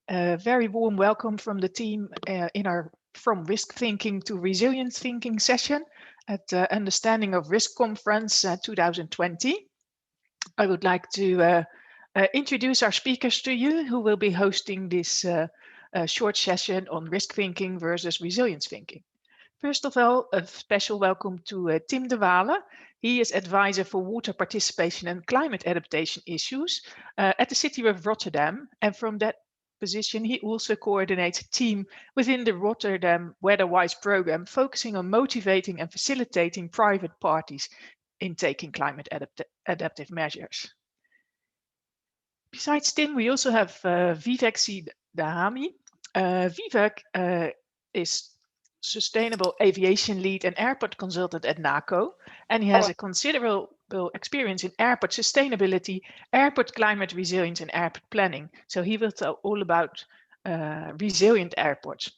A very warm welcome from the team in our From Risk Thinking to Resilient Thinking session at Understanding of Risk Conference 2020. I would like to introduce our speakers to you who will be hosting this short session on risk thinking versus resilience thinking. First of all, a special welcome to Tim de Wale. He is advisor for water participation and climate adaptation issues at the City of Rotterdam. And from that position, he also coordinates a team within the Rotterdam Weatherwise program, focusing on motivating and facilitating private parties in taking climate adaptive measures. Besides Tim, we also have Vivek C. Dahami. Vivek is Sustainable Aviation Lead and Airport Consultant at NACO, and he has a considerable experience in airport sustainability, airport climate resilience, and airport planning. So he will tell all about resilient airports.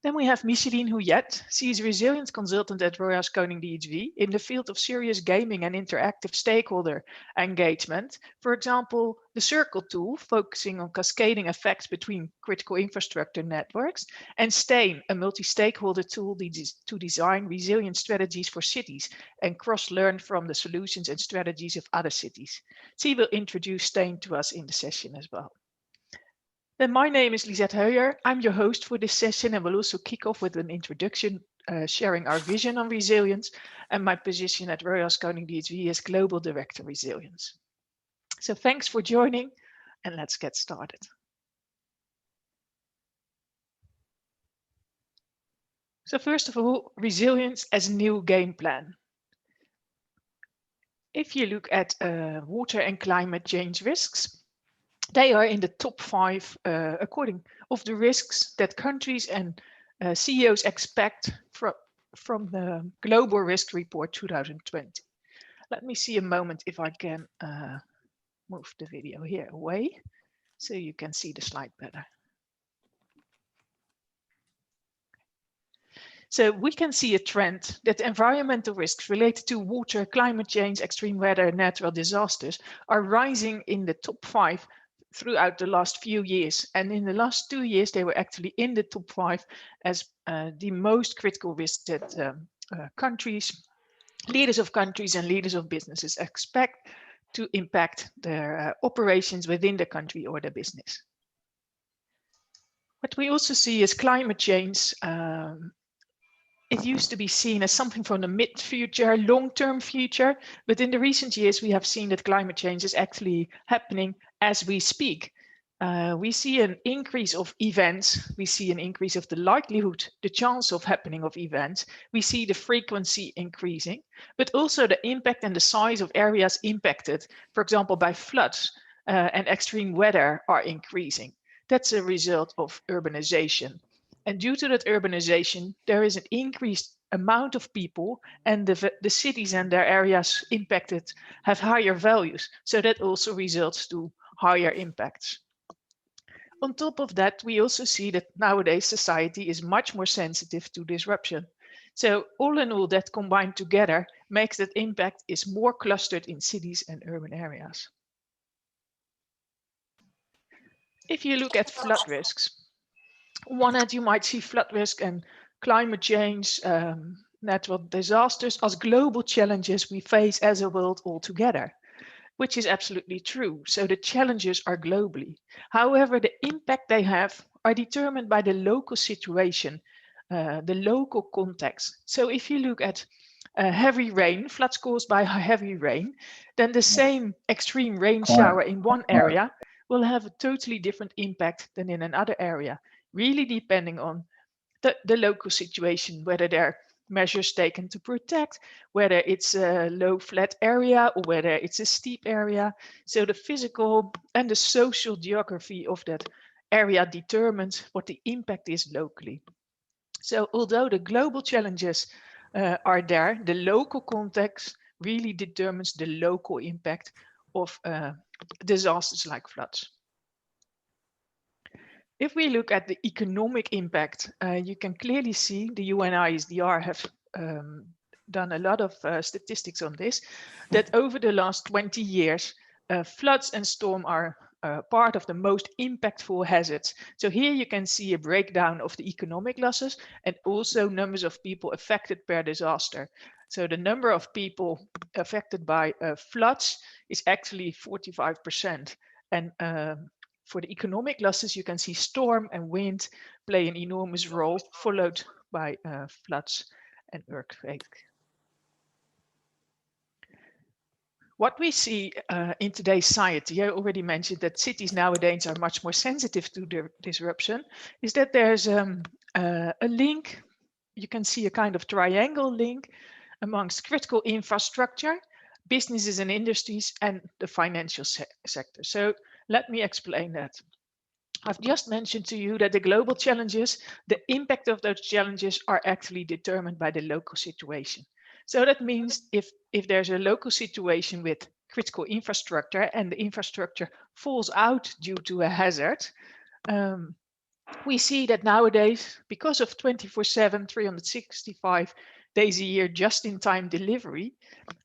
Then we have Micheline Houillet. She is resilience consultant at Royal Koning DHV in the field of serious gaming and interactive stakeholder engagement. For example, the Circle tool, focusing on cascading effects between critical infrastructure networks, and STAIN, a multi-stakeholder tool to design resilient strategies for cities and cross-learn from the solutions and strategies of other cities. She will introduce STAIN to us in the session as well. Then my name is Lisette Heuyer. I'm your host for this session and will also kick off with an introduction, sharing our vision on resilience and my position at Royal Koning DHV as Global Director Resilience. So thanks for joining and let's get started. So first of all, resilience as a new game plan. If you look at water and climate change risks, they are in the top 5 according of the risks that countries and CEOs expect from the Global Risk Report 2020. Let me see a moment if I can move the video here away so you can see the slide better. So we can see a trend that environmental risks related to water, climate change, extreme weather, and natural disasters are rising in the top 5 throughout the last few years. And in the last 2 years, they were actually in the top 5 as the most critical risk that countries, leaders of countries and leaders of businesses expect to impact their operations within the country or the business. What we also see is climate change. It used to be seen as something from the mid-future, long-term future, but in the recent years we have seen that climate change is actually happening as we speak. We see an increase of events, we see an increase of the likelihood, the chance of happening of events, we see the frequency increasing, but also the impact and the size of areas impacted, for example, by floods and extreme weather are increasing. That's a result of urbanization. And due to that urbanization, there is an increased amount of people, and the cities and their areas impacted have higher values. So that also results to higher impacts. On top of that, we also see that nowadays society is much more sensitive to disruption. So all in all, that combined together makes that impact is more clustered in cities and urban areas. If you look at flood risks, on one hand, you might see flood risk and climate change, natural disasters as global challenges we face as a world altogether, which is absolutely true. So the challenges are globally. However, the impact they have are determined by the local situation, the local context. So if you look at heavy rain, floods caused by heavy rain, then the same extreme rain shower in one area will have a totally different impact than in another area, really depending on the local situation, whether there are measures taken to protect, whether it's a low flat area or whether it's a steep area. So the physical and the social geography of that area determines what the impact is locally. So although the global challenges are there, the local context really determines the local impact of disasters like floods. If we look at the economic impact, you can clearly see the UNISDR have done a lot of statistics on this, that over the last 20 years, floods and storms are part of the most impactful hazards. So here you can see a breakdown of the economic losses and also numbers of people affected per disaster. So the number of people affected by floods is actually 45%. And for the economic losses, you can see storm and wind play an enormous role, followed by floods and earthquake. What we see in today's society, I already mentioned that cities nowadays are much more sensitive to the disruption, is that there's a link, you can see a kind of triangle link amongst critical infrastructure, businesses and industries, and the financial sector. So let me explain that. I've just mentioned to you that the global challenges, the impact of those challenges are actually determined by the local situation. So that means if there's a local situation with critical infrastructure and the infrastructure falls out due to a hazard, we see that nowadays, because of 24/7, 365 days a year just-in-time delivery,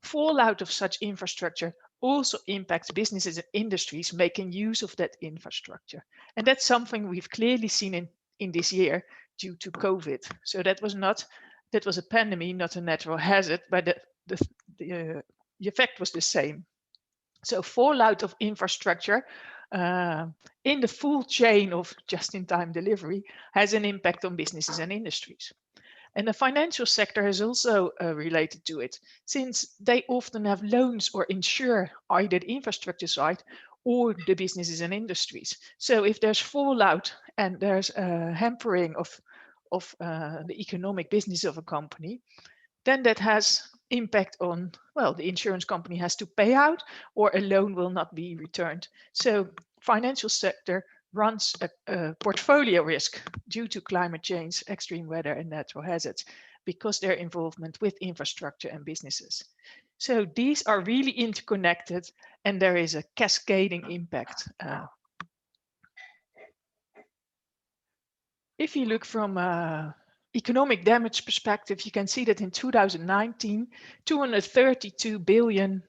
fallout of such infrastructure also impacts businesses and industries making use of that infrastructure. And that's something we've clearly seen in this year due to COVID. So that was a pandemic, not a natural hazard, but the effect was the same. So fallout of infrastructure in the full chain of just-in-time delivery has an impact on businesses and industries. And the financial sector is also related to it, since they often have loans or insure either the infrastructure side or the businesses and industries. So if there's fallout and there's a hampering of the economic business of a company, then that has impact on, well, the insurance company has to pay out or a loan will not be returned. So financial sector runs a portfolio risk due to climate change, extreme weather and natural hazards because their involvement with infrastructure and businesses. So these are really interconnected and there is a cascading impact. If you look from economic damage perspective, you can see that in 2019, 232 billion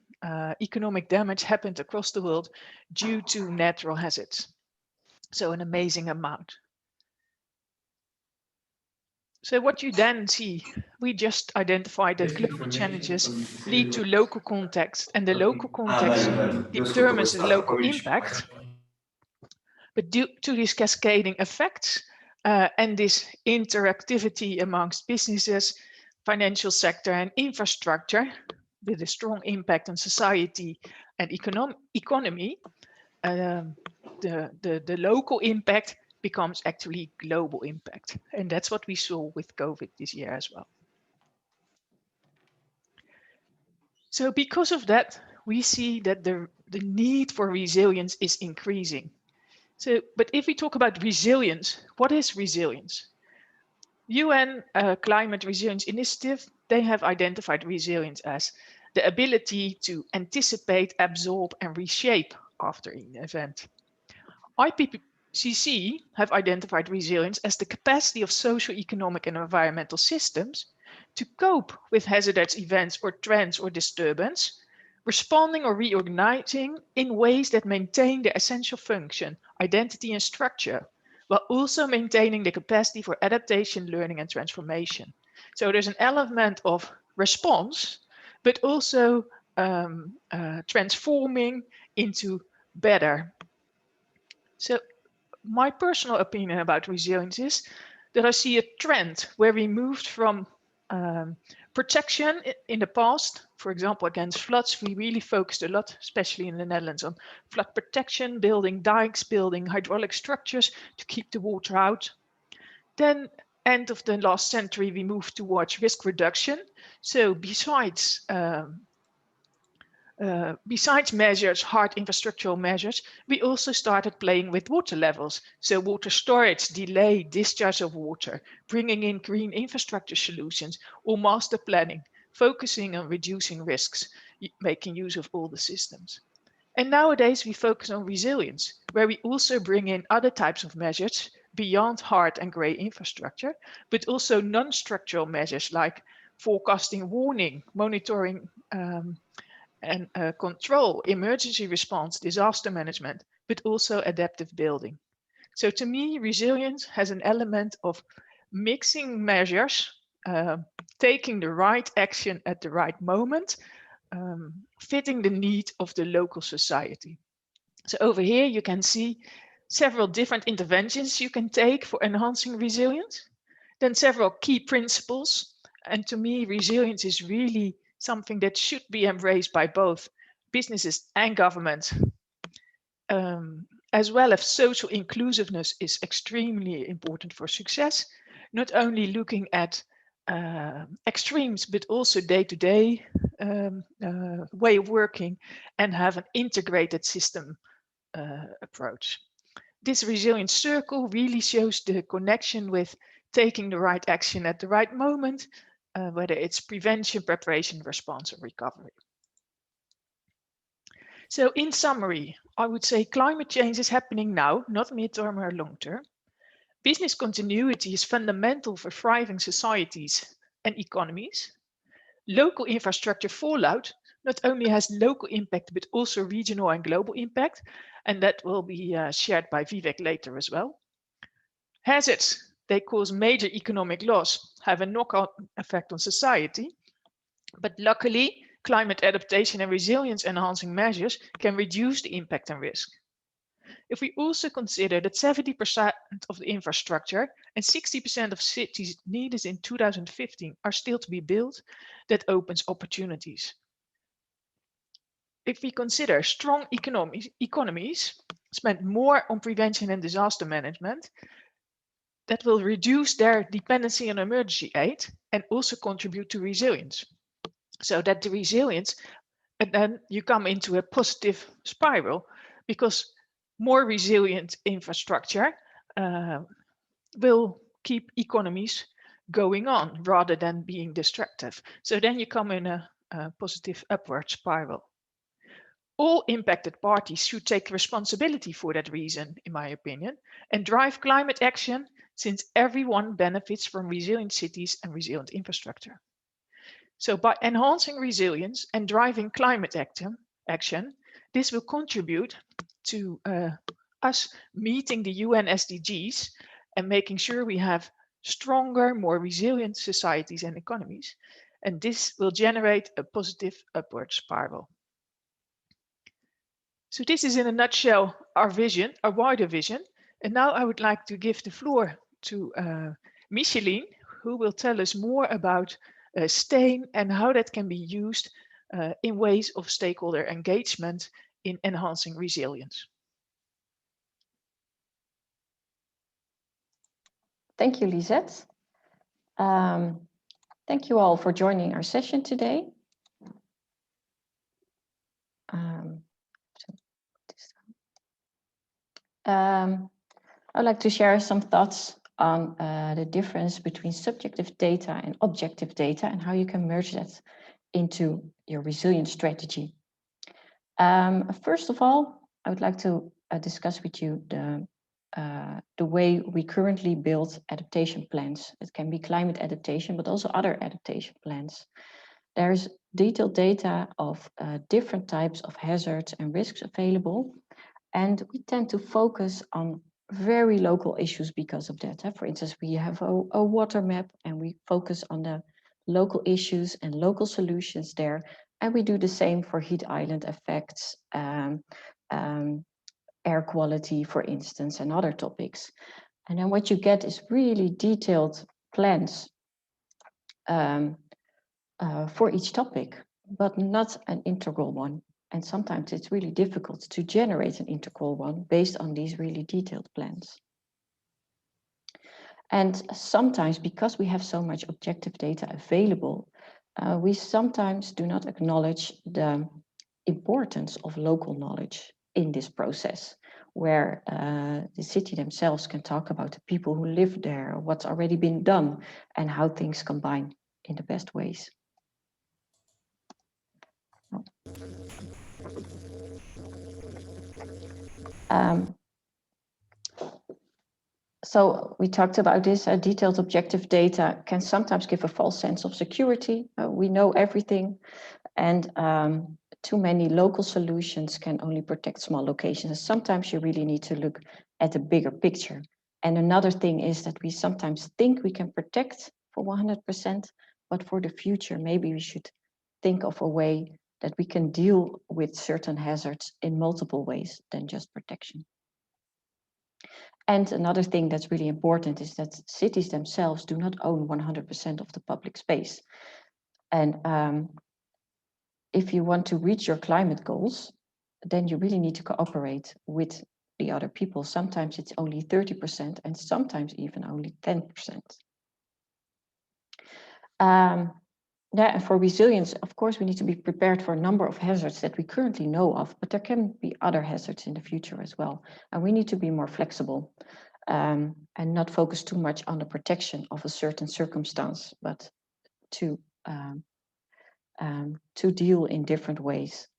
economic damage happened across the world due to natural hazards. So an amazing amount. So what you then see, we just identified that global challenges lead to local context, and the local context determines the local impact. But due to these cascading effects and this interactivity amongst businesses, financial sector and infrastructure with a strong impact on society and economy, the local impact becomes actually global impact. And that's what we saw with COVID this year as well. So because of that, we see that the need for resilience is increasing. So, but if we talk about resilience, what is resilience? UN Climate Resilience Initiative, they have identified resilience as the ability to anticipate, absorb, and reshape after an event. IPCC have identified resilience as the capacity of social, economic, and environmental systems to cope with hazardous events or trends or disturbance, responding or reorganizing in ways that maintain their essential function, identity, and structure, while also maintaining the capacity for adaptation, learning, and transformation. So there's an element of response, but also transforming into better. So my personal opinion about resilience is that I see a trend where we moved from protection in the past, for example, against floods. We really focused a lot, especially in the Netherlands, on flood protection, building dikes, building hydraulic structures to keep the water out. Then, end of the last century, we moved towards risk reduction. So besides measures, hard infrastructural measures, we also started playing with water levels. So water storage, delay, discharge of water, bringing in green infrastructure solutions, or master planning, focusing on reducing risks, making use of all the systems. And nowadays we focus on resilience, where we also bring in other types of measures beyond hard and grey infrastructure, but also non-structural measures like forecasting, warning, monitoring, and control, emergency response, disaster management, but also adaptive building. So to me, resilience has an element of mixing measures, taking the right action at the right moment, fitting the need of the local society. So over here you can see several different interventions you can take for enhancing resilience, then several key principles. And to me, resilience is really something that should be embraced by both businesses and government. As well as social inclusiveness is extremely important for success, not only looking at extremes, but also day-to-day way of working and have an integrated system approach. This resilience circle really shows the connection with taking the right action at the right moment, whether it's prevention, preparation, response, or recovery. So in summary, I would say climate change is happening now, not mid-term or long-term. Business continuity is fundamental for thriving societies and economies. Local infrastructure fallout not only has local impact, but also regional and global impact, and that will be shared by Vivek later as well. Hazards, they cause major economic loss, have a knock-on effect on society, but luckily, climate adaptation and resilience enhancing measures can reduce the impact and risk. If we also consider that 70% of the infrastructure and 60% of cities needed in 2015 are still to be built, that opens opportunities. If we consider strong economies spend more on prevention and disaster management, that will reduce their dependency on emergency aid and also contribute to resilience. So that the resilience, and then you come into a positive spiral, because more resilient infrastructure will keep economies going on rather than being destructive. So then you come in a positive upward spiral. All impacted parties should take responsibility for that reason, in my opinion, and drive climate action, since everyone benefits from resilient cities and resilient infrastructure. So by enhancing resilience and driving climate action, this will contribute to us meeting the UN SDGs and making sure we have stronger, more resilient societies and economies. And this will generate a positive upward spiral. So this is in a nutshell our vision, our wider vision. And now I would like to give the floor to Micheline, who will tell us more about STEAM and how that can be used in ways of stakeholder engagement in enhancing resilience. Thank you, Lisette. Thank you all for joining our session today. I'd like to share some thoughts on the difference between subjective data and objective data and how you can merge that into your resilience strategy. First of all, I would like to discuss with you the way we currently build adaptation plans. It can be climate adaptation, but also other adaptation plans. There's detailed data of different types of hazards and risks available, and we tend to focus on very local issues because of that. For instance, we have a water map and we focus on the local issues and local solutions there. And we do the same for heat island effects, air quality, for instance, and other topics. And then what you get is really detailed plans for each topic, but not an integral one. And sometimes it's really difficult to generate an integral one based on these really detailed plans. And sometimes, because we have so much objective data available, we sometimes do not acknowledge the importance of local knowledge in this process, where the city themselves can talk about the people who live there, what's already been done, and how things combine in the best ways. So we talked about this, detailed objective data can sometimes give a false sense of security. We know everything, and too many local solutions can only protect small locations. And sometimes you really need to look at the bigger picture. And another thing is that we sometimes think we can protect for 100%, but for the future, maybe we should think of a way that we can deal with certain hazards in multiple ways than just protection. And another thing that's really important is that cities themselves do not own 100% of the public space. And if you want to reach your climate goals, then you really need to cooperate with the other people. Sometimes it's only 30% and sometimes even only 10%. Yeah, and for resilience, of course, we need to be prepared for a number of hazards that we currently know of, but there can be other hazards in the future as well. And we need to be more flexible and not focus too much on the protection of a certain circumstance, but to deal in different ways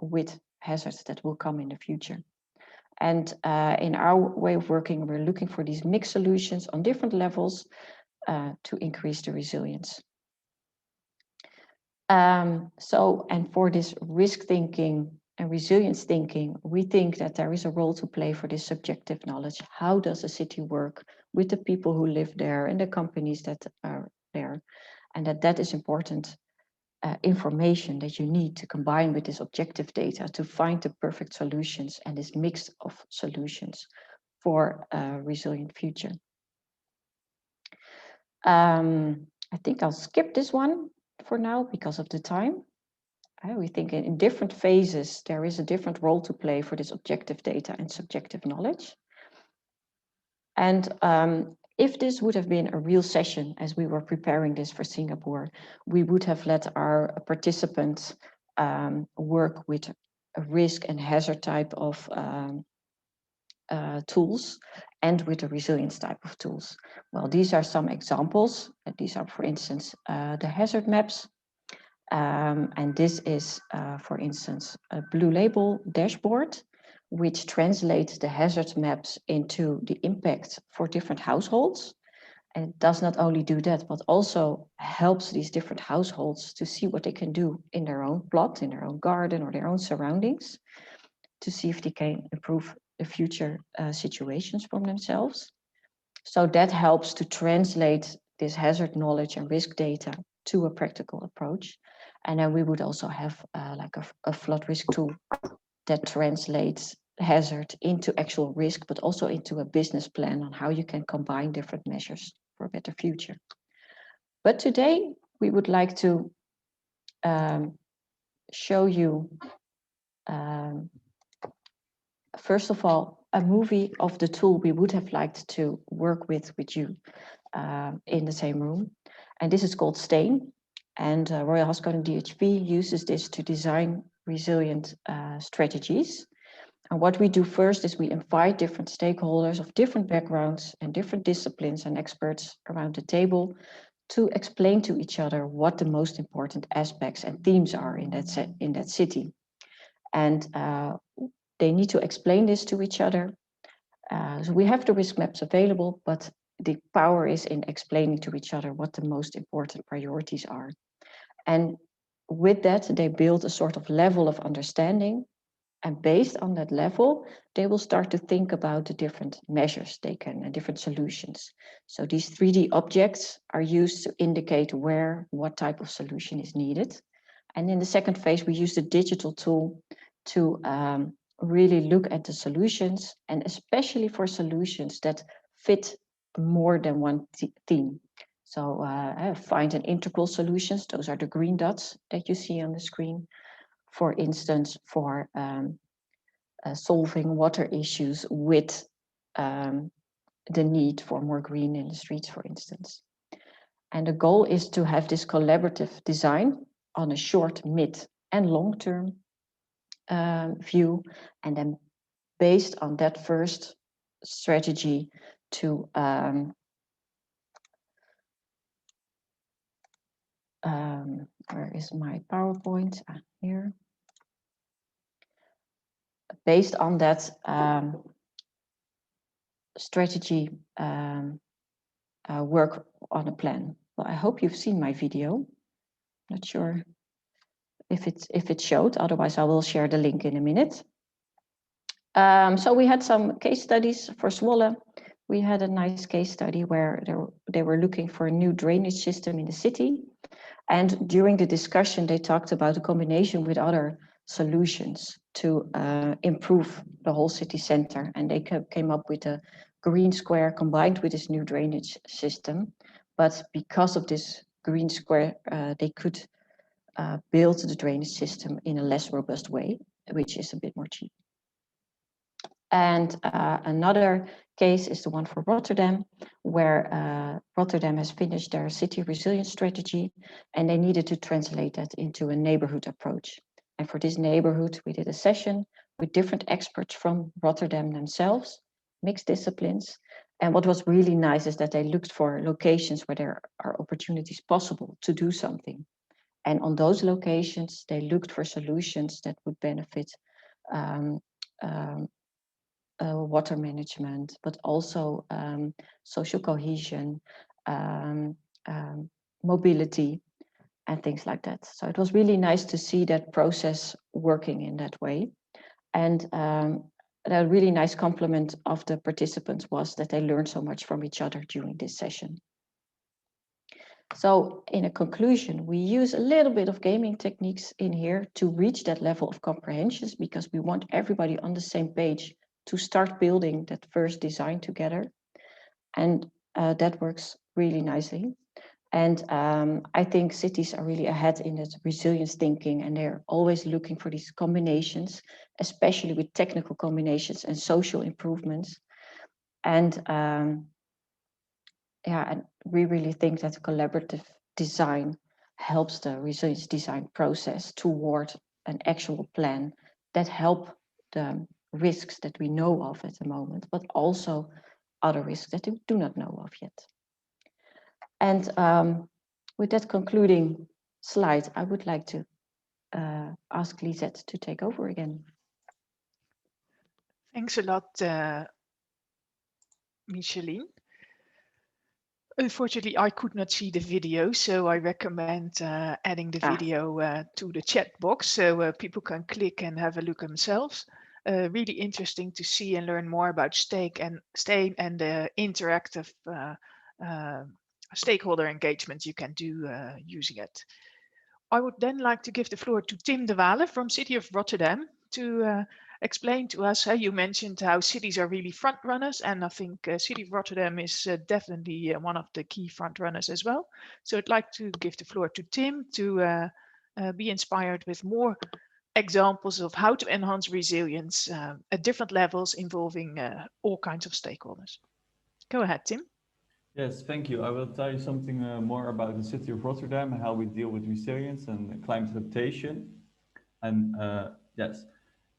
with hazards that will come in the future. And in our way of working, we're looking for these mixed solutions on different levels to increase the resilience. And for this risk thinking and resilience thinking, we think that there is a role to play for this subjective knowledge. How does a city work with the people who live there and the companies that are there? And that is important information that you need to combine with this objective data to find the perfect solutions and this mix of solutions for a resilient future. I think I'll skip this one for now because of the time. We think in different phases, there is a different role to play for this objective data and subjective knowledge. And if this would have been a real session as we were preparing this for Singapore, we would have let our participants work with a risk and hazard type of tools and with a resilience type of tools. Well, these are some examples. These are, for instance, the hazard maps. And this is, for instance, a blue label dashboard, which translates the hazard maps into the impact for different households. And it does not only do that, but also helps these different households to see what they can do in their own plot, in their own garden, or their own surroundings, to see if they can improve the future situations from themselves. So that helps to translate this hazard knowledge and risk data to a practical approach. And then we would also have like a flood risk tool that translates hazard into actual risk, but also into a business plan on how you can combine different measures for a better future. But today we would like to show you, first of all, a movie of the tool we would have liked to work with you in the same room. And this is called STAIN. And Royal Haskoning DHB uses this to design resilient strategies. And what we do first is we invite different stakeholders of different backgrounds and different disciplines and experts around the table to explain to each other what the most important aspects and themes are in that city. And they need to explain this to each other. So we have the risk maps available, but the power is in explaining to each other what the most important priorities are. And with that, they build a sort of level of understanding. And based on that level, they will start to think about the different measures they can and different solutions. So these 3D objects are used to indicate where, what type of solution is needed. And in the second phase, we use the digital tool to really look at the solutions, and especially for solutions that fit more than one theme. So find and integral solutions, those are the green dots that you see on the screen. For instance, for solving water issues with the need for more green in the streets, for instance. And the goal is to have this collaborative design on a short, mid, and long-term view, and then based on that first strategy to where is my PowerPoint? Here. Based on that strategy, work on a plan. Well, I hope you've seen my video. Not sure if it showed. Otherwise, I will share the link in a minute. So we had some case studies for Zwolle. We had a nice case study where they were looking for a new drainage system in the city. And during the discussion, they talked about a combination with other solutions to improve the whole city center. And they came up with a green square combined with this new drainage system. But because of this green square, they could build the drainage system in a less robust way, which is a bit more cheap. And another case is the one for Rotterdam, where Rotterdam has finished their city resilience strategy, and they needed to translate that into a neighborhood approach. And for this neighborhood, we did a session with different experts from Rotterdam themselves, mixed disciplines. And what was really nice is that they looked for locations where there are opportunities possible to do something. And on those locations, they looked for solutions that would benefit water management, but also social cohesion, mobility, and things like that. So it was really nice to see that process working in that way. And a really nice compliment of the participants was that they learned so much from each other during this session. So in a conclusion, we use a little bit of gaming techniques in here to reach that level of comprehension, because we want everybody on the same page to start building that first design together. And that works really nicely. And I think cities are really ahead in that resilience thinking, and they're always looking for these combinations, especially with technical combinations and social improvements. And yeah, and we really think that collaborative design helps the resilience design process toward an actual plan that help the risks that we know of at the moment, but also other risks that we do not know of yet. And with that concluding slide, I would like to ask Lisette to take over again. Thanks a lot, Micheline. Unfortunately, I could not see the video, so I recommend adding the video to the chat box so people can click and have a look themselves. Really interesting to see and learn more about STAKE and the interactive stakeholder engagement you can do using it. I would then like to give the floor to Tim de Wale from City of Rotterdam to explain to us how you mentioned how cities are really front runners, and I think City of Rotterdam is definitely one of the key front runners as well. So I'd like to give the floor to Tim to be inspired with more examples of how to enhance resilience at different levels involving all kinds of stakeholders. Go ahead, Tim. Yes, thank you. I will tell you something more about the city of Rotterdam and how we deal with resilience and climate adaptation. And yes,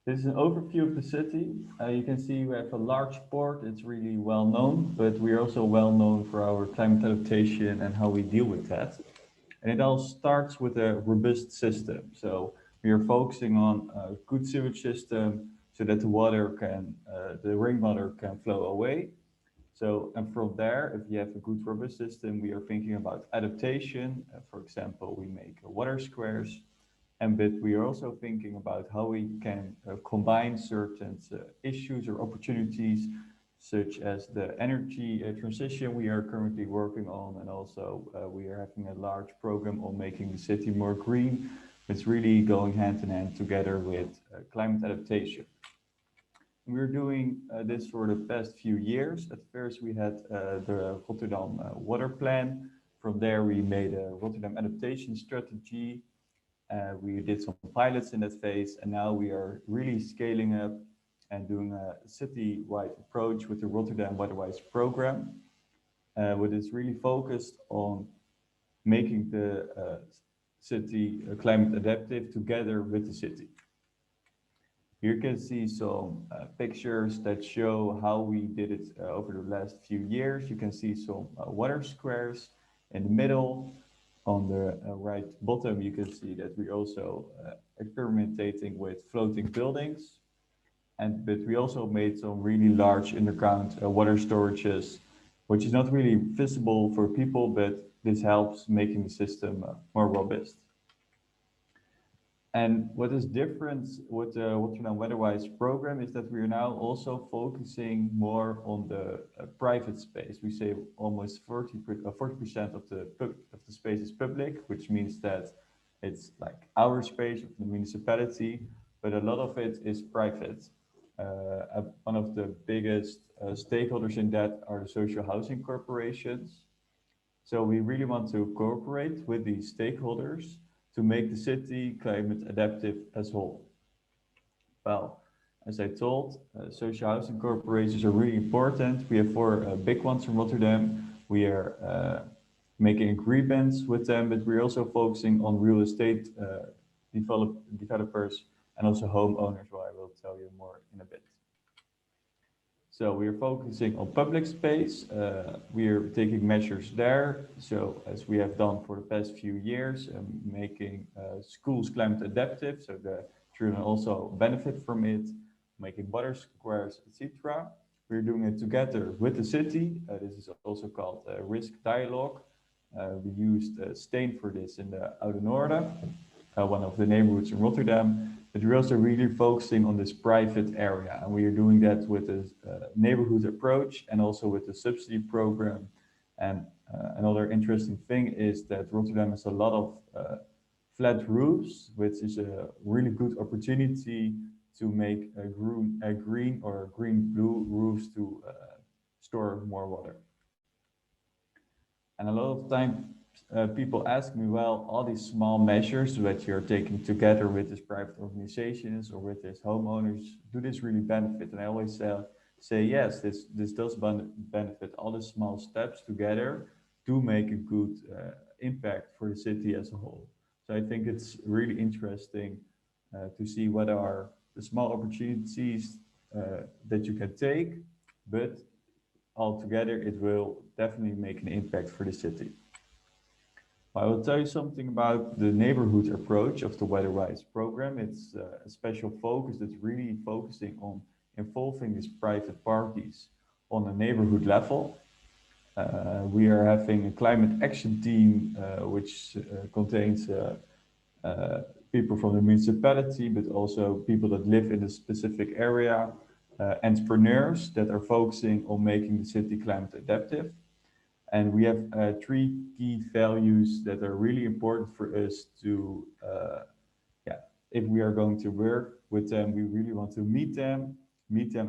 this is an overview of the city. You can see we have a large port. It's really well known, but we are also well known for our climate adaptation and how we deal with that. And it all starts with a robust system. So we are focusing on a good sewage system so that the water can, the rainwater can flow away. So, and from there, if you have a good robust system, we are thinking about adaptation. For example, we make water squares. But we are also thinking about how we can combine certain issues or opportunities, such as the energy transition we are currently working on. And also we are having a large program on making the city more green. It's really going hand in hand together with climate adaptation. We're doing this for the past few years. At first, we had the Rotterdam water plan. From there, we made a Rotterdam adaptation strategy. We did some pilots in that phase, and now we are really scaling up and doing a city-wide approach with the Rotterdam Waterwise program, which is really focused on making the city climate adaptive together with the city. Here you can see some pictures that show how we did it over the last few years. You can see some water squares in the middle. On the right bottom, you can see that we also experimenting with floating buildings. But we also made some really large underground water storages, which is not really visible for people, but this helps making the system more robust. And what is different with the Rotterdam Weatherwise program is that we are now also focusing more on the private space. We say almost 40% of the space is public, which means that it's like our space of the municipality, but a lot of it is private. One of the biggest stakeholders in that are the social housing corporations. So we really want to cooperate with these stakeholders to make the city climate adaptive as whole. Well, as I told, social housing corporations are really important. We have four big ones in Rotterdam. We are making agreements with them, but we're also focusing on real estate developers and also homeowners, where I will tell you more in a bit. So we are focusing on public space. We are taking measures there. So as we have done for the past few years, making schools climate adaptive, so the children also benefit from it, making water squares, etc. We're doing it together with the city. This is also called risk dialogue. We used Steen for this in the Oude Noorden, one of the neighborhoods in Rotterdam. But we're also really focusing on this private area, and we are doing that with a neighborhood approach and also with the subsidy program. And another interesting thing is that Rotterdam has a lot of flat roofs, which is a really good opportunity to make a green or green-blue roofs to store more water. And a lot of time people ask me, well, all these small measures that you're taking together with these private organizations or with these homeowners, do this really benefit? And I always say yes, this does benefit. All the small steps together do make a good impact for the city as a whole. So I think it's really interesting to see what are the small opportunities that you can take, but altogether it will definitely make an impact for the city. I will tell you something about the neighborhood approach of the Weatherwise program. It's a special focus that's really focusing on involving these private parties on a neighborhood level. We are having a climate action team, which contains people from the municipality, but also people that live in a specific area, entrepreneurs that are focusing on making the city climate adaptive. And we have three key values that are really important for us to, if we are going to work with them, we really want to meet them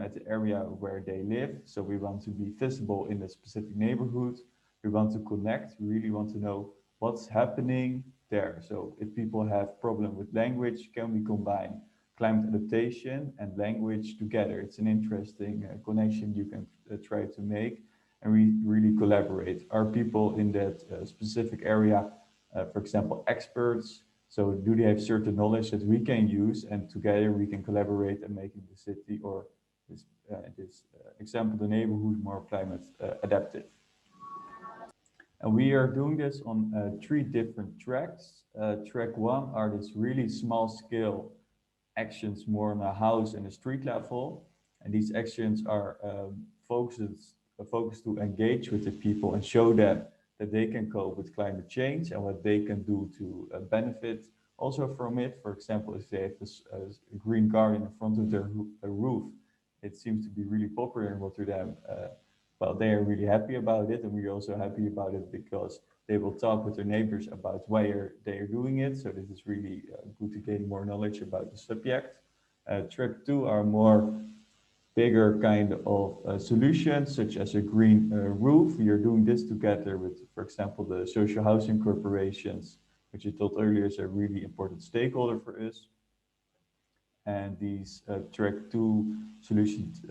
at the area where they live. So we want to be visible in a specific neighborhood. We want to connect. We really want to know what's happening there. So if people have problem with language, can we combine climate adaptation and language together? It's an interesting connection you can try to make. And we really collaborate. Are people in that specific area, for example, experts? So do they have certain knowledge that we can use, and together we can collaborate and making the city or this example, the neighborhood, more climate adaptive. And we are doing this on three different tracks. Track one are these really small scale actions more on a house and a street level. And these actions are focused to engage with the people and show them that they can cope with climate change and what they can do to benefit also from it. For example, if they have a green garden in front of their roof, it seems to be really popular in Rotterdam. Well, they are really happy about it, and we're also happy about it because they will talk with their neighbors about why they are doing it. So this is really good to gain more knowledge about the subject. Track two are more bigger kind of solutions, such as a green roof. We are doing this together with, for example, the social housing corporations, which I told earlier is a really important stakeholder for us. And these track two solutions,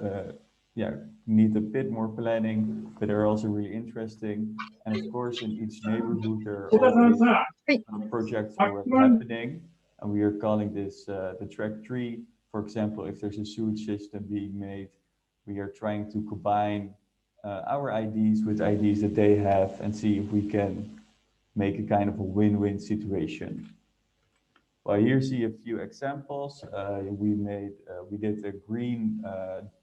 need a bit more planning, but they're also really interesting. And of course, in each neighborhood, there are always projects already happening. And we are calling this the track three. For example, if there's a sewage system being made, we are trying to combine our ideas with ideas that they have and see if we can make a kind of a win-win situation. Well, here you see a few examples. We did a green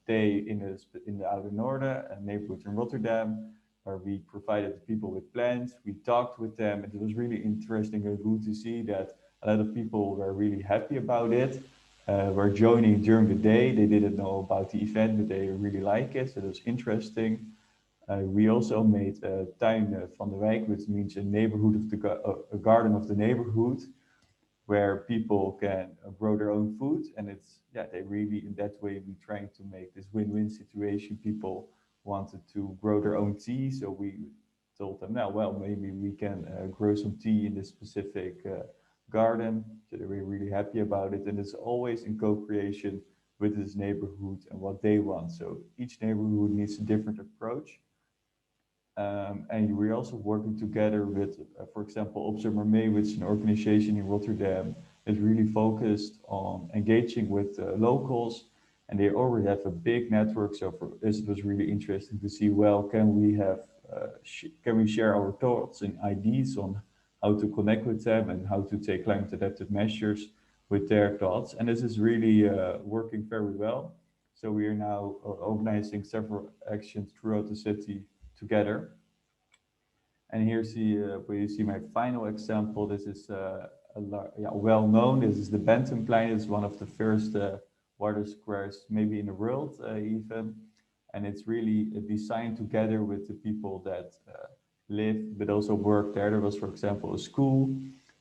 day in the Oude Noorden, a neighborhood in Rotterdam, where we provided people with plants. We talked with them, and it was really interesting and good to see that A lot of people were really happy about it. Were joining during the day. They didn't know about the event, but they really like it. So it was interesting. We also made Tuin van de Wijk, which means a neighborhood of a garden of the neighborhood, where people can grow their own food. And it's, yeah, they really, in that way, we trying to make this win-win situation. People wanted to grow their own tea. So we told them, now, well, maybe we can grow some tea in this specific garden. So they were really happy about it. And it's always in co-creation with this neighborhood and what they want. So each neighborhood needs a different approach. And we're also working together with, for example, Observer May, which is an organization in Rotterdam that's really focused on engaging with locals. And they already have a big network. So for us, it was really interesting to see, well, can we share our thoughts and ideas on how to connect with them and how to take climate adaptive measures with their thoughts. And this is really working very well. So we are now organizing several actions throughout the city together. And here's where you see my final example. This is well known. This is the Bentham-plein. It's one of the first water squares, maybe in the world even. And it's really designed together with the people that live, but also work there. There was, for example, a school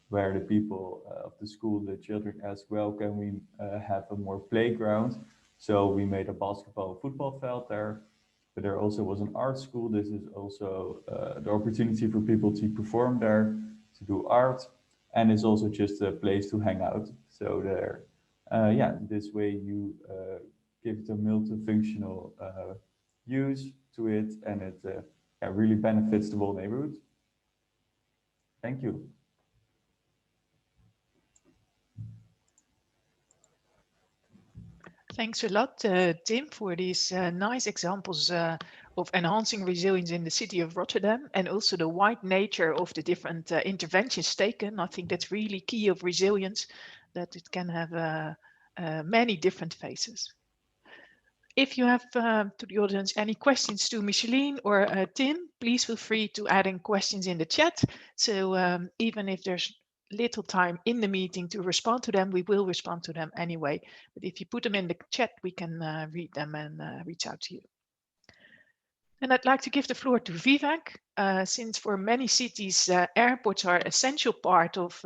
where the people of the school, the children asked, well, can we have a more playground? So we made a basketball and football field there. But there also was an art school. This is also the opportunity for people to perform there, to do art. And it's also just a place to hang out. So there, this way you give it a multifunctional use to it, and it really benefits the whole neighborhood. Thank you. Thanks a lot, Tim, for these nice examples of enhancing resilience in the city of Rotterdam, and also the wide nature of the different interventions taken. I think that's really key of resilience, that it can have many different phases. If you have, to the audience, any questions to Micheline or Tim, please feel free to add in questions in the chat. So even if there's little time in the meeting to respond to them, we will respond to them anyway. But if you put them in the chat, we can read them and reach out to you. And I'd like to give the floor to Vivek, since for many cities, airports are an essential part of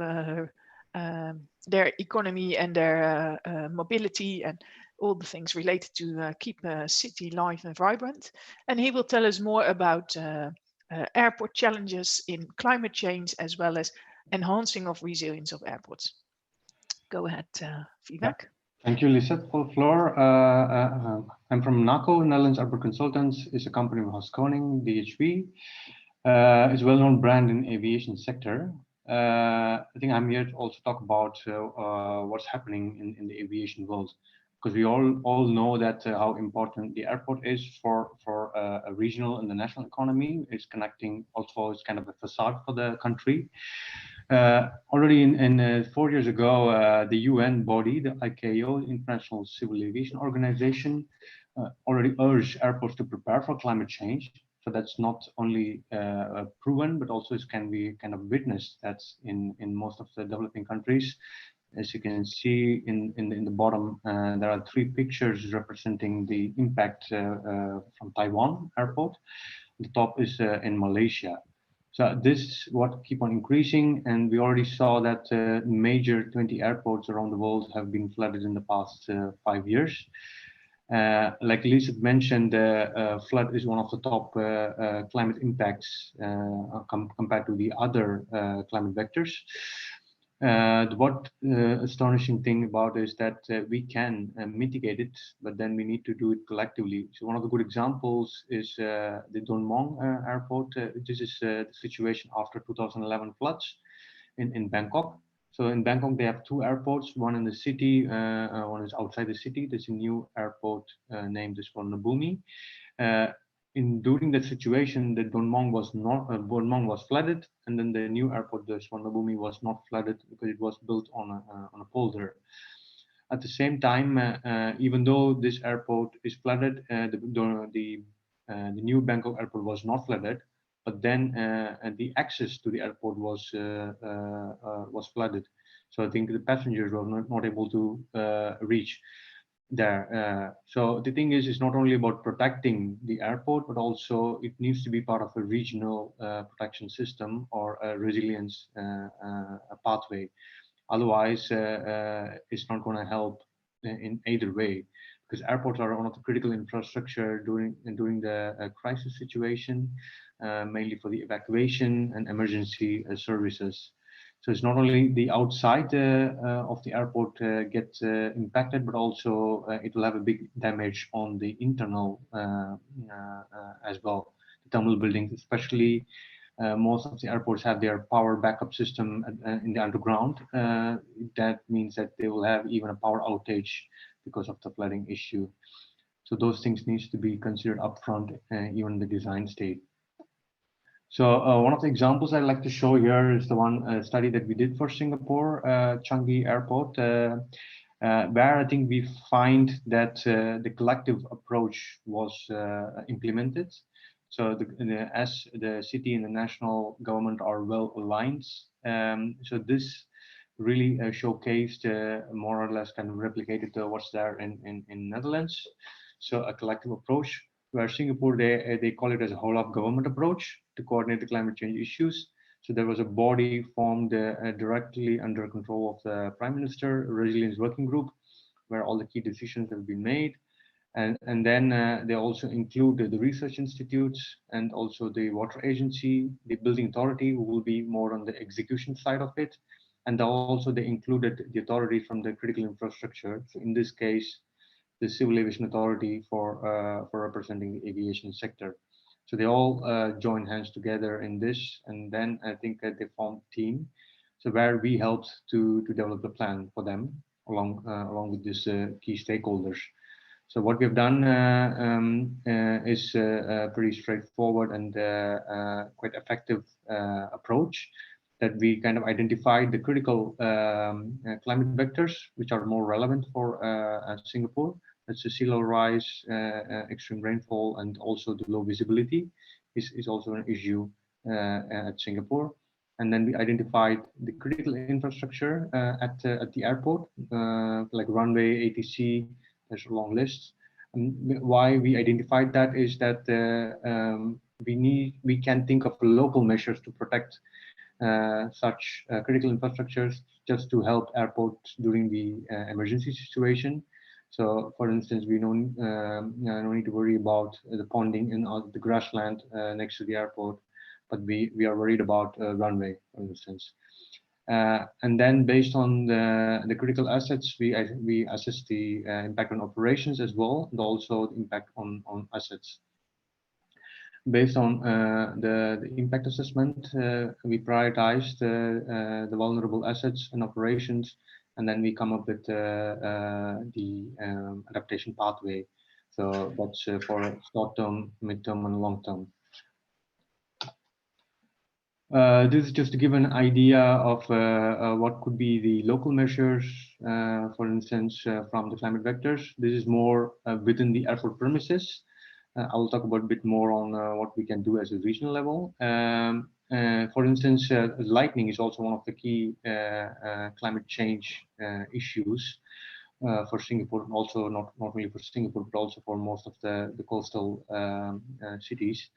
their economy and their mobility and all the things related to keep a city live and vibrant. And he will tell us more about airport challenges in climate change, as well as enhancing of resilience of airports. Go ahead, Vivek. Yeah. Thank you, Lisette, for the floor. I'm from NACO, Netherlands Airport Consultants. It's a company of Hans Koning, DHV. It's a well-known brand in aviation sector. I think I'm here to also talk about what's happening in the aviation world, because we all know that how important the airport is for a regional and the national economy. It's connecting, also it's kind of a facade for the country. Already in 4 years ago, the UN body, the ICAO, International Civil Aviation Organization, already urged airports to prepare for climate change. So that's not only proven, but also it can be kind of witnessed. That's in most of the developing countries. As you can see in the bottom, there are 3 pictures representing the impact from Taiwan airport. The top is in Malaysia. So this is what keep on increasing, and we already saw that major 20 airports around the world have been flooded in the past 5 years. Like Lisa mentioned, flood is one of the top climate impacts compared to the other climate vectors. What astonishing thing about it is that we can mitigate it, but then we need to do it collectively. So one of the good examples is the Don Mueang airport. This is the situation after 2011 floods in Bangkok. So in Bangkok, they have 2 airports, one in the city, one is outside the city. There's a new airport named Suvarnabhumi. During that situation, the Don Mueang was flooded, and then the new airport, the Suvarnabhumi, was not flooded because it was built on a polder. At the same time, even though this airport is flooded, the new Bangkok airport was not flooded, but then the access to the airport was flooded. So I think the passengers were not able to reach there. So the thing is, it's not only about protecting the airport, but also it needs to be part of a regional protection system or a resilience a pathway. Otherwise, it's not going to help in either way, because airports are one of the critical infrastructure during the crisis situation, mainly for the evacuation and emergency services. So it's not only the outside of the airport get impacted, but also it will have a big damage on the internal as well. The terminal buildings, especially most of the airports have their power backup system in the underground. That means that they will have even a power outage because of the flooding issue. So those things needs to be considered upfront, even the design state. So one of the examples I'd like to show here is the one study that we did for Singapore, Changi Airport, where I think we find that the collective approach was implemented. So as the city and the national government are well aligned, so this really showcased more or less kind of replicated what's there in Netherlands. So a collective approach, where Singapore, they call it as a whole of government approach to coordinate the climate change issues. So there was a body formed directly under control of the Prime Minister, a resilience working group, where all the key decisions have been made. And then they also include the research institutes and also the water agency, the building authority, who will be more on the execution side of it. And also they included the authority from the critical infrastructure. So in this case, the Civil Aviation Authority for representing the aviation sector. So they all joined hands together in this, and then I think they formed a team. So where we helped to develop the plan for them along with these key stakeholders. So what we've done is a pretty straightforward and quite effective approach, that we kind of identified the critical climate vectors which are more relevant for Singapore. That's the sea level rise, extreme rainfall, and also the low visibility is also an issue at Singapore. And then we identified the critical infrastructure at the airport, like runway, ATC. There's a long list. Why we identified that is that we can think of local measures to protect such critical infrastructures, just to help airports during the emergency situation. So, for instance, we don't no need to worry about the ponding in the grassland next to the airport, but we are worried about runway, for instance. And then, based on the critical assets, we assess the impact on operations as well, and also the impact on assets. Based on the impact assessment, we prioritized the vulnerable assets and operations, and then we come up with the adaptation pathway. So that's for short term, mid term, and long term. This is just to give an idea of what could be the local measures, for instance, from the climate vectors. This is more within the airport premises. I will talk about a bit more on what we can do as a regional level. For instance, lightning is also one of the key climate change issues for Singapore, and also not only for Singapore, but also for most of the coastal cities.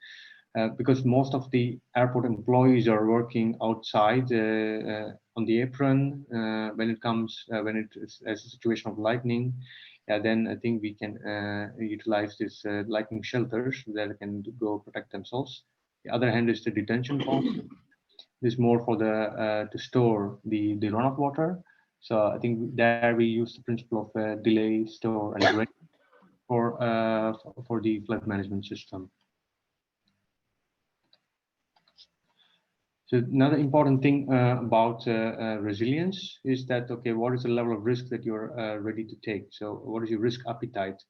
Because most of the airport employees are working outside on the apron when it comes when it is as a situation of lightning. Then I think we can utilize this lightning shelters that they can go protect themselves. The other hand is the detention pond. This is more for the to store the runoff water. So I think there we use the principle of delay, store, and drain for the flood management system. So another important thing about resilience is that, okay, what is the level of risk that you're ready to take? So what is your risk appetite?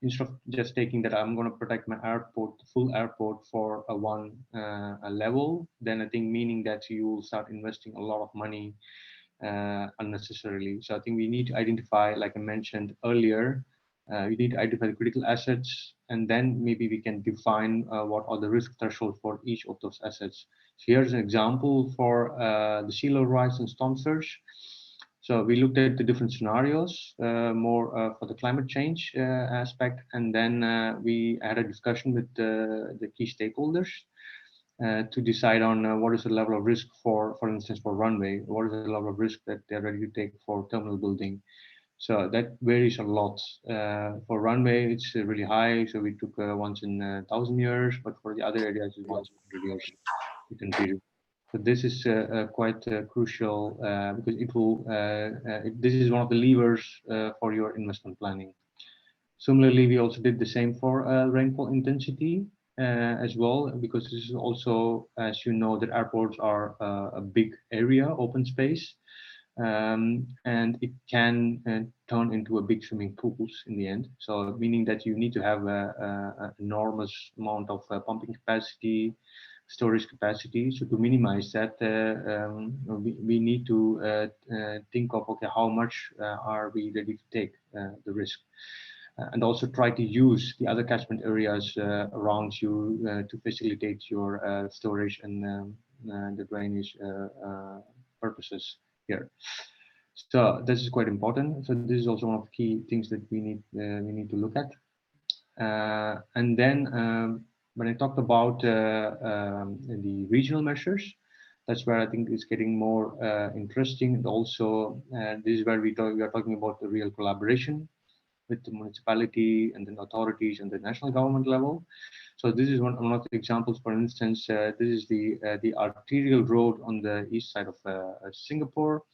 Instead of just taking that I'm going to protect my airport, full airport for a level, then I think meaning that you will start investing a lot of money unnecessarily. So I think we need to identify, like I mentioned earlier, we need to identify the critical assets and then maybe we can define what are the risk thresholds for each of those assets. So here's an example for the sea level rise and storm surge. So we looked at the different scenarios, more for the climate change aspect, and then we had a discussion with the key stakeholders to decide on what is the level of risk for instance, for runway, what is the level of risk that they're ready to take for terminal building. So that varies a lot. For runway, it's really high. So we took once in 1,000 years, but for the other areas, it's once in 100 years you can treat it. So this is quite crucial because it will. This is one of the levers for your investment planning. Similarly, we also did the same for rainfall intensity as well, because this is also, as you know, that airports are a big area, open space. And it can turn into a big swimming pools in the end. So meaning that you need to have an enormous amount of pumping capacity, storage capacity. So to minimize that, we need to think of, okay, how much are we ready to take the risk? And also try to use the other catchment areas around you to facilitate your storage and the drainage purposes here. So this is quite important. So this is also one of the key things that we need to look at. And then when I talked about the regional measures, that's where I think it's getting more interesting. And also this is where we are talking about the real collaboration with the municipality and then authorities and the national government level. So this is one of the examples. For instance, this is the arterial road on the east side of Singapore.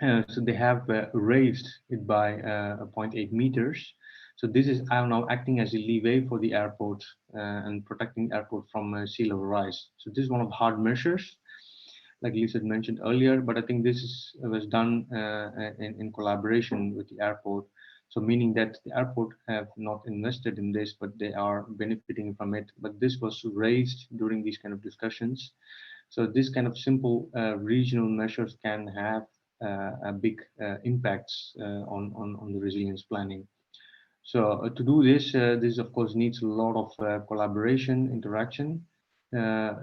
So they have raised it by 0.8 meters. So this is now acting as a leeway for the airport and protecting the airport from sea level rise. So this is one of the hard measures, like Lisa mentioned earlier, but I think this was done in collaboration with the airport. So meaning that the airport have not invested in this, but they are benefiting from it. But this was raised during these kind of discussions. So this kind of simple regional measures can have a big impacts on the resilience planning. So to do this, this of course needs a lot of collaboration, interaction.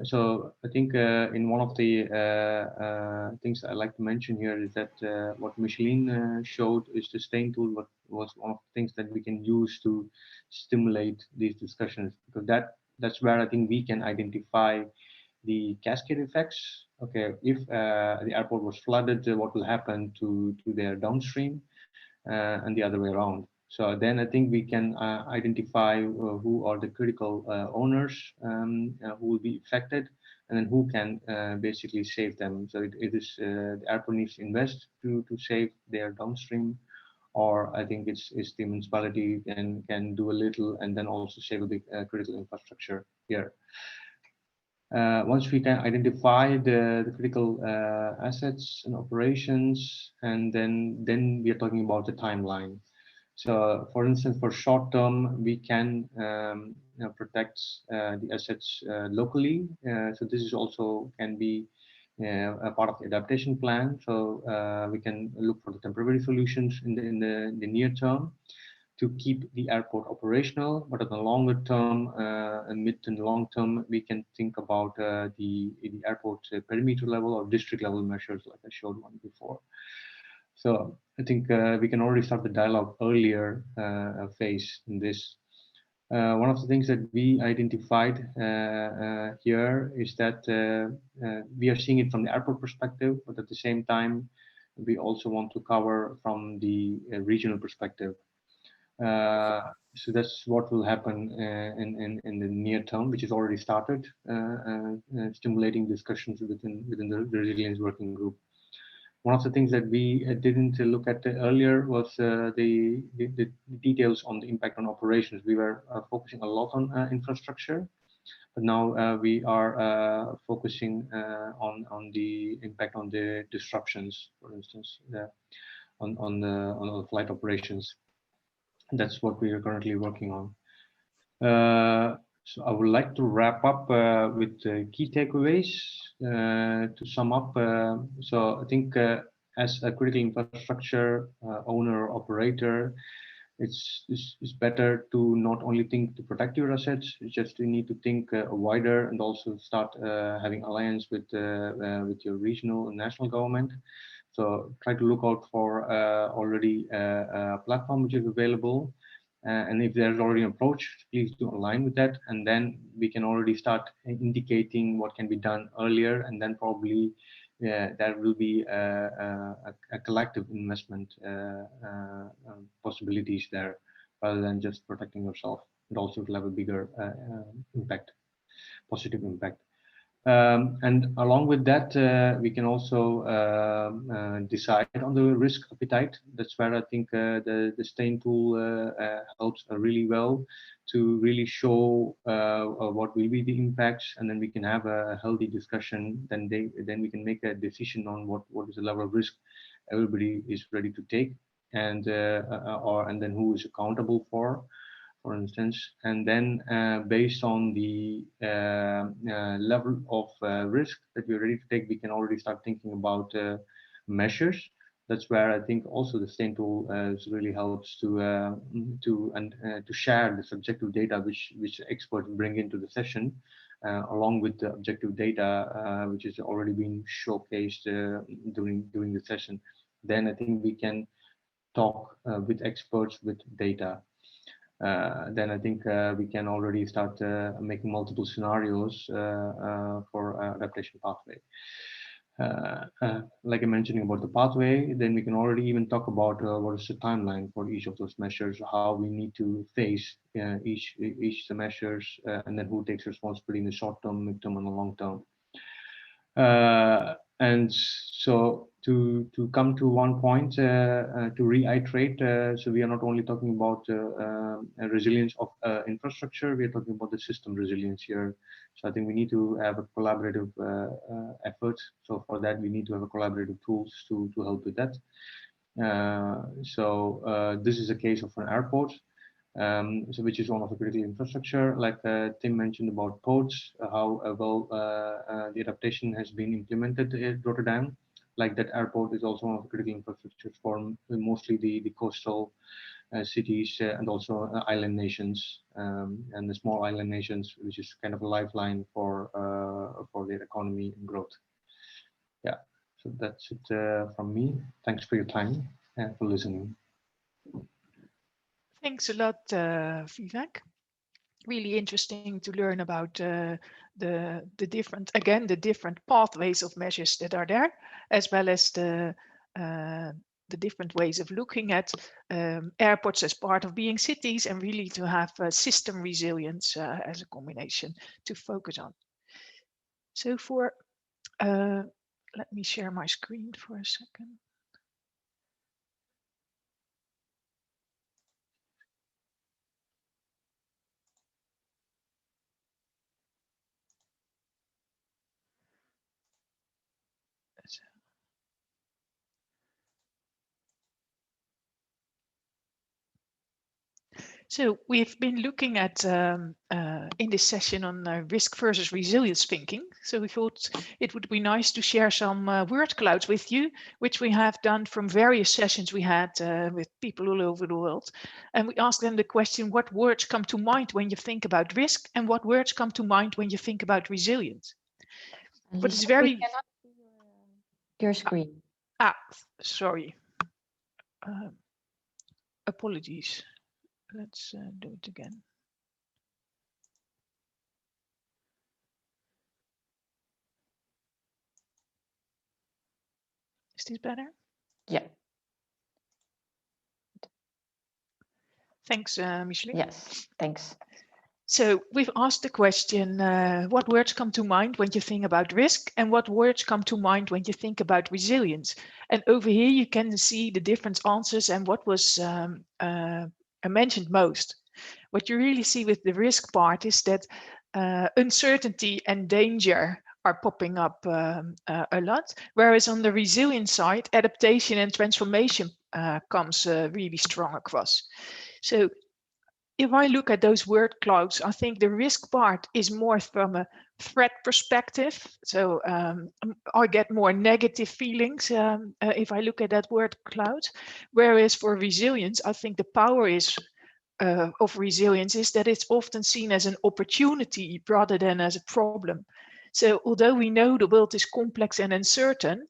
So I think in one of the things I like to mention here is that what Micheline showed is the stain tool, what was one of the things that we can use to stimulate these discussions, because that's where I think we can identify the cascade effects. Okay, if the airport was flooded, what will happen to their downstream and the other way around. So then I think we can identify who are the critical owners who will be affected, and then who can basically save them. So it is the airport needs to invest to save their downstream, or I think it's the municipality can do a little and then also save a big critical infrastructure here. Once we can identify the critical assets and operations, and then we are talking about the timeline. So for instance, for short term, we can protect the assets locally. So this is also can be a part of the adaptation plan. So we can look for the temporary solutions in the near term to keep the airport operational, but at the longer term and mid and long term, we can think about the airport perimeter level or district level measures, like I showed one before. So I think we can already start the dialogue earlier phase in this. One of the things that we identified here is that we are seeing it from the airport perspective, but at the same time, we also want to cover from the regional perspective. So that's what will happen in the near term, which is already started, stimulating discussions within the resilience working group. One of the things that we didn't look at earlier was the details on the impact on operations. We were focusing a lot on infrastructure, but now we are focusing on the impact on the disruptions, for instance, on the flight operations. That's what we are currently working on. So I would like to wrap up with key takeaways to sum up. So I think as a critical infrastructure owner or operator, it's better to not only think to protect your assets, it's just you need to think wider and also start having alliance with your regional and national government. So try to look out for already a platform which is available. And if there's already an approach, please do align with that. And then we can already start indicating what can be done earlier. And then probably there will be a collective investment possibilities there, rather than just protecting yourself. It also will have a bigger impact, positive impact. And along with that, we can also decide on the risk appetite. That's where I think the stain tool helps really well to really show what will be the impacts, and then we can have a healthy discussion. Then we can make a decision on what is the level of risk everybody is ready to take, and then who is accountable for instance, and then based on the level of risk that we're ready to take, we can already start thinking about measures. That's where I think also the stain tool really helps to share the subjective data which experts bring into the session, along with the objective data which is already been showcased during the session. Then I think we can talk with experts with data. Then I think we can already start making multiple scenarios for adaptation pathway. Like I mentioned about the pathway, then we can already even talk about what is the timeline for each of those measures, how we need to phase each the measures, and then who takes responsibility in the short term, mid-term, and the long term. And so to come to one point, to reiterate, so we are not only talking about resilience of infrastructure, we are talking about the system resilience here. So I think we need to have a collaborative effort. So for that, we need to have a collaborative tools to help with that. This is a case of an airport. So which is one of the critical infrastructure, like Tim mentioned about ports, how well the adaptation has been implemented at Rotterdam. Like that airport is also one of the critical infrastructures for mostly the coastal cities and also island nations, and the small island nations, which is kind of a lifeline for their economy and growth. Yeah, so that's it from me. Thanks for your time and for listening. Thanks a lot, Vivek. Really interesting to learn about the different pathways of measures that are there, as well as the different ways of looking at airports as part of being cities, and really to have system resilience as a combination to focus on. So let me share my screen for a second. So we've been looking at in this session on risk versus resilience thinking. So we thought it would be nice to share some word clouds with you, which we have done from various sessions we had with people all over the world. And we asked them the question, what words come to mind when you think about risk, and what words come to mind when you think about resilience? And But it's very... We cannot see your screen. Sorry. Apologies. Let's do it again. Is this better? Yeah. Thanks, Micheline. Yes, thanks. So we've asked the question, what words come to mind when you think about risk, and what words come to mind when you think about resilience? And over here you can see the different answers and what was mentioned most. What you really see with the risk part is that uncertainty and danger are popping up a lot, whereas on the resilience side, adaptation and transformation comes really strong across. So if I look at those word clouds, I think the risk part is more from a threat perspective. So I get more negative feelings if I look at that word cloud. Whereas for resilience, I think the power is of resilience is that it's often seen as an opportunity rather than as a problem. So although we know the world is complex and uncertain,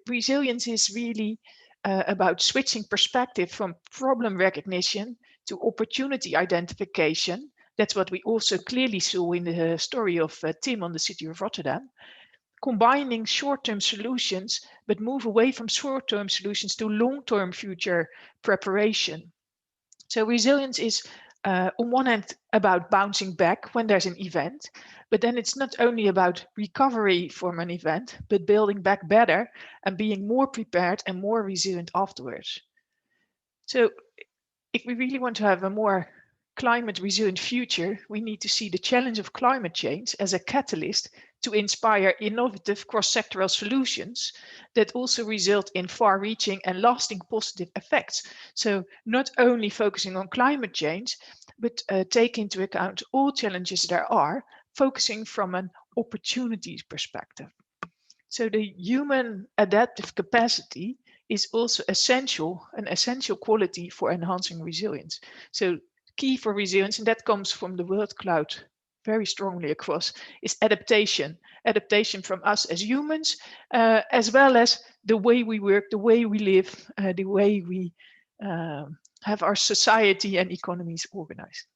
resilience is really about switching perspective from problem recognition to opportunity identification. That's what we also clearly saw in the story of Tim on the City of Rotterdam. Combining short-term solutions, but move away from short-term solutions to long-term future preparation. So resilience is on one hand about bouncing back when there's an event, but then it's not only about recovery from an event, but building back better and being more prepared and more resilient afterwards. So if we really want to have a more climate resilient future, we need to see the challenge of climate change as a catalyst to inspire innovative cross-sectoral solutions that also result in far-reaching and lasting positive effects. So not only focusing on climate change, but take into account all challenges there are, focusing from an opportunities perspective. So the human adaptive capacity is also an essential quality for enhancing resilience. So key for resilience, and that comes from the word cloud very strongly across, is adaptation. Adaptation from us as humans, as well as the way we work, the way we live, the way we have our society and economies organized.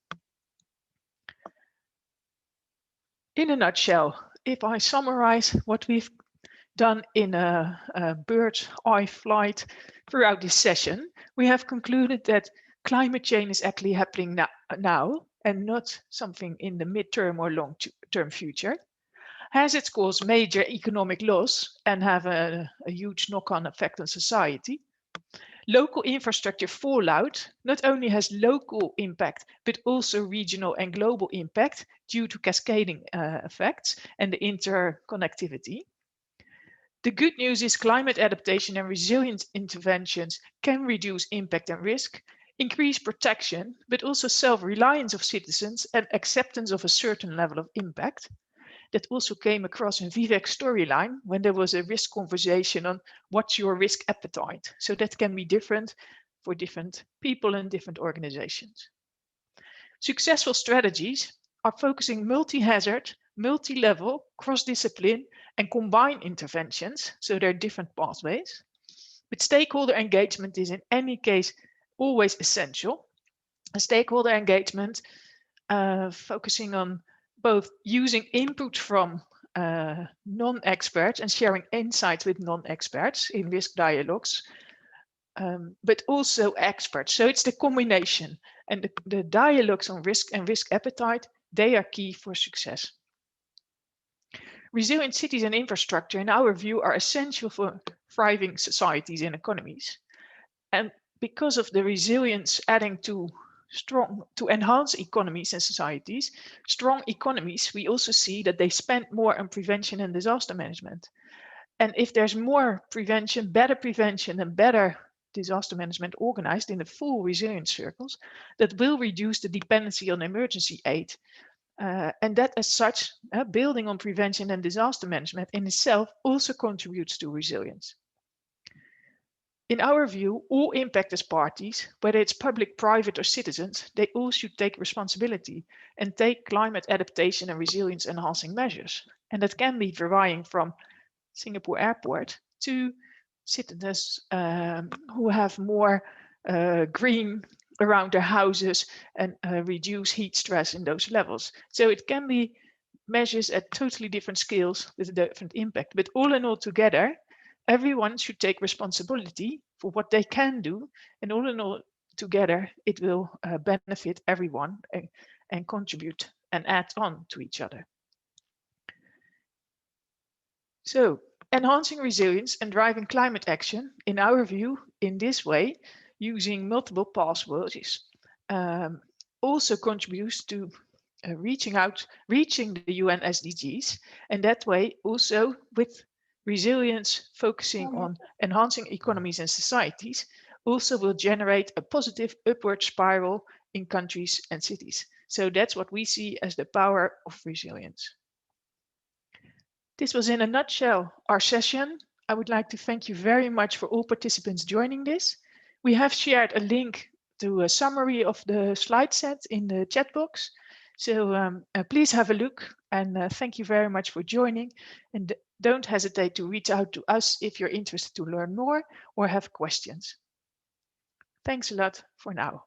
In a nutshell, if I summarize what we've done in a bird's eye flight throughout this session, we have concluded that climate change is actually happening now and not something in the midterm or long-term future, has its caused major economic loss and have a huge knock-on effect on society. Local infrastructure fallout not only has local impact, but also regional and global impact due to cascading effects and the interconnectivity. The good news is climate adaptation and resilience interventions can reduce impact and risk, increase protection, but also self-reliance of citizens and acceptance of a certain level of impact. That also came across in Vivek's storyline when there was a risk conversation on what's your risk appetite. So that can be different for different people and different organizations. Successful strategies are focusing multi-hazard, multi-level, cross-discipline and combined interventions, so there are different pathways. But stakeholder engagement is in any case always essential. A stakeholder engagement focusing on both using input from non-experts and sharing insights with non-experts in risk dialogues, but also experts. So it's the combination, and the dialogues on risk and risk appetite, they are key for success. Resilient cities and infrastructure, in our view, are essential for thriving societies and economies. And because of the resilience adding to enhance economies and societies, strong economies, we also see that they spend more on prevention and disaster management. And if there's more prevention, and better disaster management organized in the full resilience circles, that will reduce the dependency on emergency aid. And that as such, building on prevention and disaster management in itself also contributes to resilience. In our view, all impacted parties, whether it's public, private or citizens, they all should take responsibility and take climate adaptation and resilience enhancing measures. And that can be varying from Singapore Airport to citizens who have more green around their houses and reduce heat stress in those levels. So it can be measures at totally different scales with a different impact, but all in all together, everyone should take responsibility for what they can do, and all in all together, it will benefit everyone and contribute and add on to each other. So enhancing resilience and driving climate action, in our view, in this way, using multiple pathways, also contributes to reaching the UN SDGs, and that way also with resilience focusing on enhancing economies and societies also will generate a positive upward spiral in countries and cities. So that's what we see as the power of resilience. This was in a nutshell our session. I would like to thank you very much for all participants joining this. We have shared a link to a summary of the slide set in the chat box. So please have a look, and thank you very much for joining. And don't hesitate to reach out to us if you're interested to learn more or have questions. Thanks a lot for now.